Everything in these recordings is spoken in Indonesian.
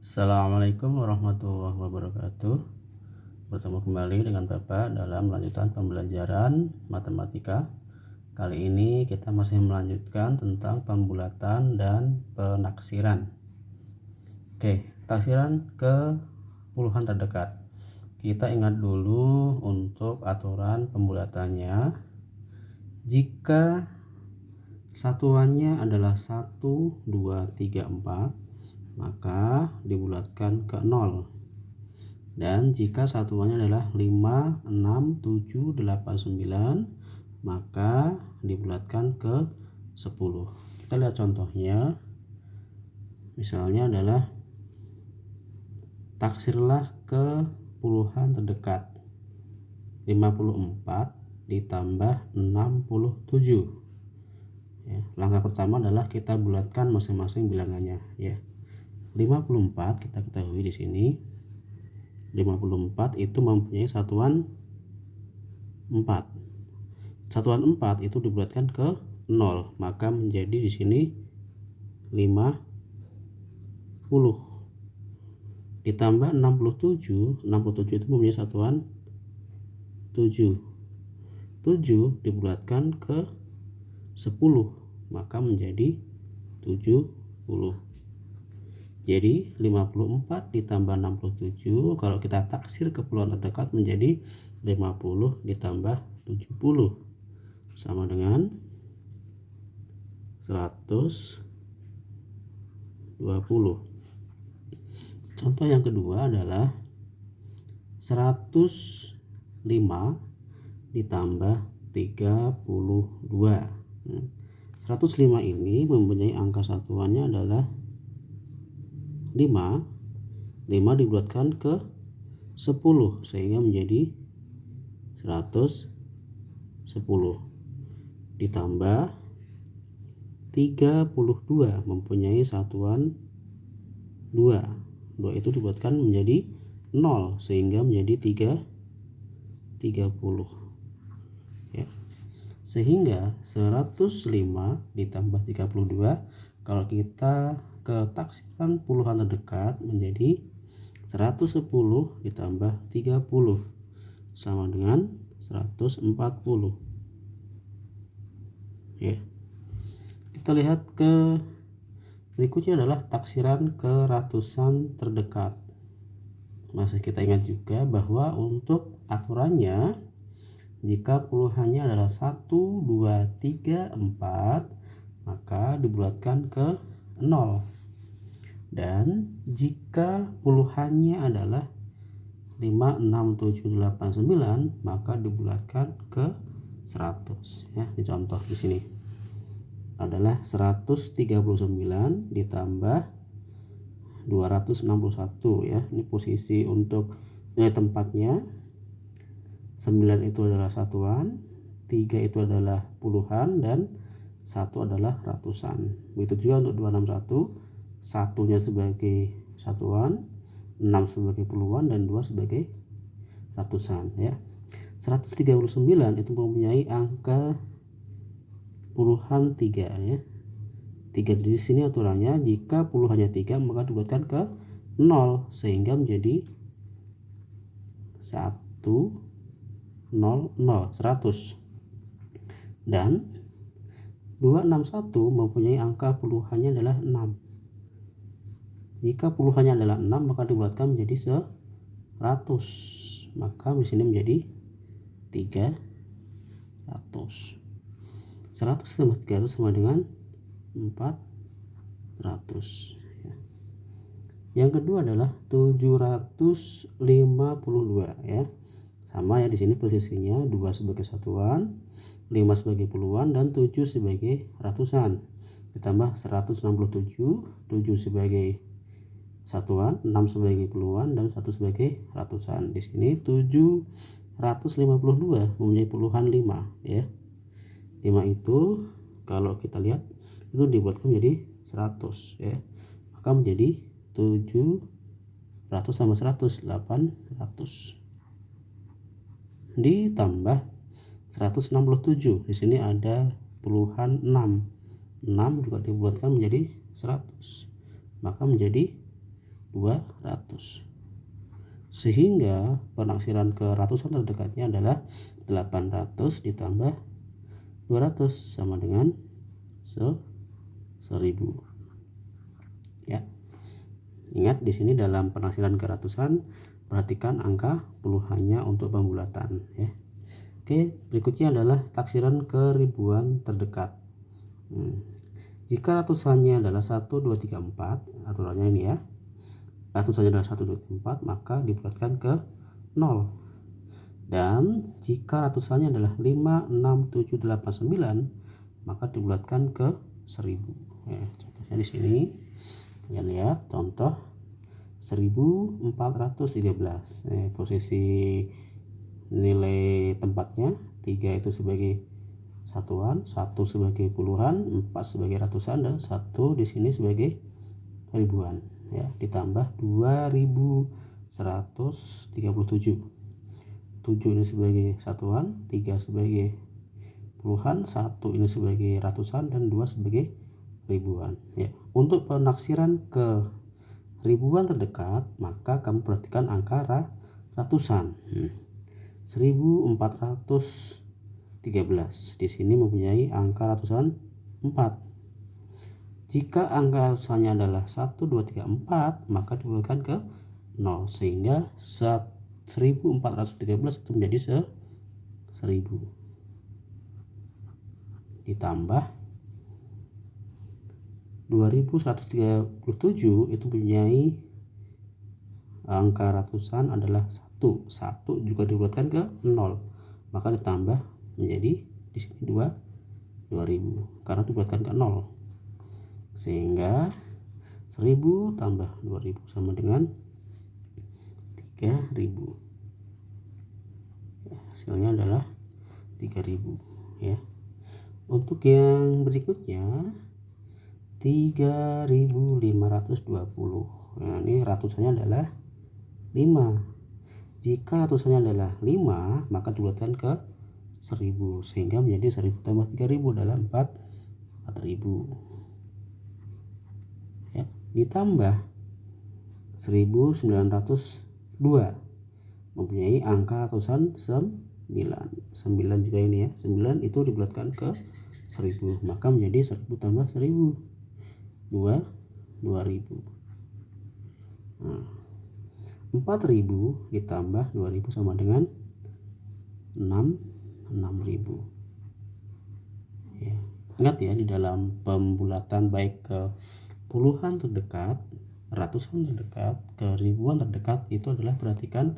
Assalamualaikum warahmatullahi wabarakatuh. Bertemu kembali dengan Bapak dalam lanjutan pembelajaran matematika. Kali ini kita masih melanjutkan tentang pembulatan dan penaksiran. Oke, taksiran ke puluhan terdekat. Kita ingat dulu untuk aturan pembulatannya. Jika satuannya adalah 1, 2, 3, 4, maka dibulatkan ke 0. Dan jika satuannya adalah 5, 6, 7, 8, 9, maka dibulatkan ke 10. Kita lihat contohnya. Misalnya adalah taksirlah ke puluhan terdekat. 54 ditambah 67. Ya, langkah pertama adalah kita bulatkan masing-masing bilangannya, ya. 54 kita ketahui di sini 54 itu mempunyai satuan 4. Satuan 4 itu dibulatkan ke 0, maka menjadi di sini 50. Ditambah 67 itu mempunyai satuan 7. 7 dibulatkan ke 10, maka menjadi 70. Jadi 54 ditambah 67, kalau kita taksir ke puluhan terdekat menjadi 50 ditambah 70 sama dengan 120. Contoh yang kedua adalah 105 ditambah 32. 105 ini mempunyai angka satuannya adalah 5. 5 dibulatkan ke 10 sehingga menjadi 110. Ditambah 32 mempunyai satuan 2. 2 itu dibulatkan menjadi 0 sehingga menjadi 30. Ya. Sehingga 105 ditambah 32, kalau kita ke taksiran puluhan terdekat menjadi 110 ditambah 30 sama dengan 140. Ya. Kita lihat ke berikutnya adalah taksiran ke ratusan terdekat. Masih kita ingat juga bahwa untuk aturannya, jika puluhannya adalah 1, 2, 3, 4, maka dibulatkan ke 0. Dan jika puluhannya adalah 5, 6, 7, 8, 9, maka dibulatkan ke 100. Ya, di contoh di sini adalah 139 ditambah 261, ya. Ini posisi untuk nilai tempatnya. 9 itu adalah satuan, 3 itu adalah puluhan, dan 1 adalah ratusan. Begitu juga untuk 261, satunya sebagai satuan, 6 sebagai puluhan, dan 2 sebagai ratusan, ya. 139 itu mempunyai angka puluhan 3, ya. 3 di sini aturannya, jika puluhannya 3 maka dibulatkan ke 0 sehingga menjadi 100. Dan 261 mempunyai angka puluhannya adalah 6. Jika puluhannya adalah 6 maka dibulatkan menjadi 100, maka di sini menjadi 300. 100 tambah 300 sama dengan 400. Yang kedua adalah 752, ya. Sama, ya, di sini posisinya 2 sebagai satuan, 5 sebagai puluhan, dan 7 sebagai ratusan. Ditambah 167, 7 sebagai satuan, 6 sebagai puluhan, dan 1 sebagai ratusan. Di sini 752 mempunyai puluhan 5, ya. 5 itu kalau kita lihat itu dibuatkan menjadi 100, ya. Maka menjadi 700 tambah 100, 800. Ditambah 167. Di sini ada puluhan 6. 6 juga dibuatkan menjadi 100. Maka menjadi 200. Sehingga penaksiran ke ratusan terdekatnya adalah 800 ditambah 200 sama dengan 1000. Ya. Ingat di sini dalam penaksiran ke ratusan perhatikan angka puluhannya untuk pembulatan ya. Oke, berikutnya adalah taksiran ke ribuan terdekat. Jika ratusannya adalah 1, 2, 3, 4, aturannya ini ya. Ratusannya adalah 1, 2, 3, 4, maka dibulatkan ke 0. Dan jika ratusannya adalah 5, 6, 7, 8, 9, maka dibulatkan ke 1000. Ya, contohnya di sini. Kalian lihat contoh 1413. Posisi nilai tempatnya 3 itu sebagai satuan, 1 sebagai puluhan, 4 sebagai ratusan, dan 1 di sini sebagai ribuan ya. Ditambah 2137. 7 ini sebagai satuan, 3 sebagai puluhan, 1 ini sebagai ratusan, dan 2 sebagai ribuan ya. Untuk penaksiran ke ribuan terdekat maka kamu perhatikan angka ratusan. 1413 di sini mempunyai angka ratusan 4. Jika angka ratusannya adalah 1, 2, 3, 4 maka dibulatkan ke 0 sehingga 1413 itu menjadi 1000 ditambah 2137 itu mempunyai angka ratusan adalah 1 juga dibulatkan ke 0 maka ditambah menjadi di sini 2000 karena dibulatkan ke 0 sehingga 1000 tambah 2000 sama dengan 3000 ya, hasilnya adalah 3000 ya. Untuk yang berikutnya 3520. Nah, ini ratusannya adalah 5. Jika ratusannya adalah 5 maka dibulatkan ke 1000 sehingga menjadi 1000 tambah 3000 adalah 4000 ya. Ditambah 1902 mempunyai angka ratusan 9 juga ini ya. 9 itu dibulatkan ke 1000 maka menjadi 1000 tambah 1000 2000. Nah, 4000 ditambah 2000 sama dengan 6000 ya. Ingat ya, di dalam pembulatan baik ke puluhan terdekat, ratusan terdekat, ke ribuan terdekat itu adalah perhatikan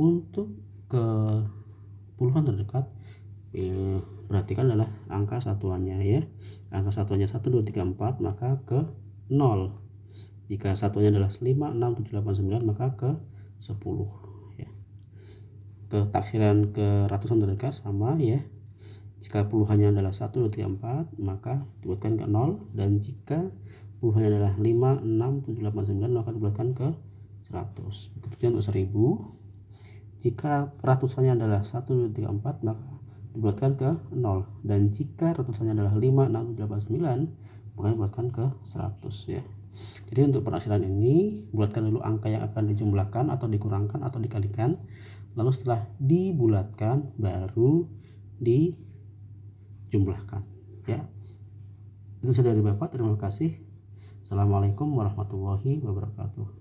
untuk ke puluhan terdekat perhatikan adalah angka satuannya ya. Angka satuannya 1, 2, 3, 4 maka ke 0. Jika satuannya adalah 5, 6, 7, 8, 9 maka ke 10 ya. Ke taksiran ke ratusan terdekat sama ya. Jika puluhannya adalah 1, 2, 3, 4 maka dibulatkan ke 0, dan jika puluhannya adalah 5, 6, 7, 8, 9 maka dibulatkan ke 100. Begitu untuk 1000. Jika ratusannya adalah 1, 2, 3, 4 maka dibulatkan ke 0, dan jika ratusannya adalah 5, 6, 7, 8, 9 maka dibulatkan ke 100 ya. Jadi untuk penaksiran ini bulatkan dulu angka yang akan dijumlahkan atau dikurangkan atau dikalikan, lalu setelah dibulatkan baru dijumlahkan ya. Itu saja dari Bapak, terima kasih. Assalamualaikum warahmatullahi wabarakatuh.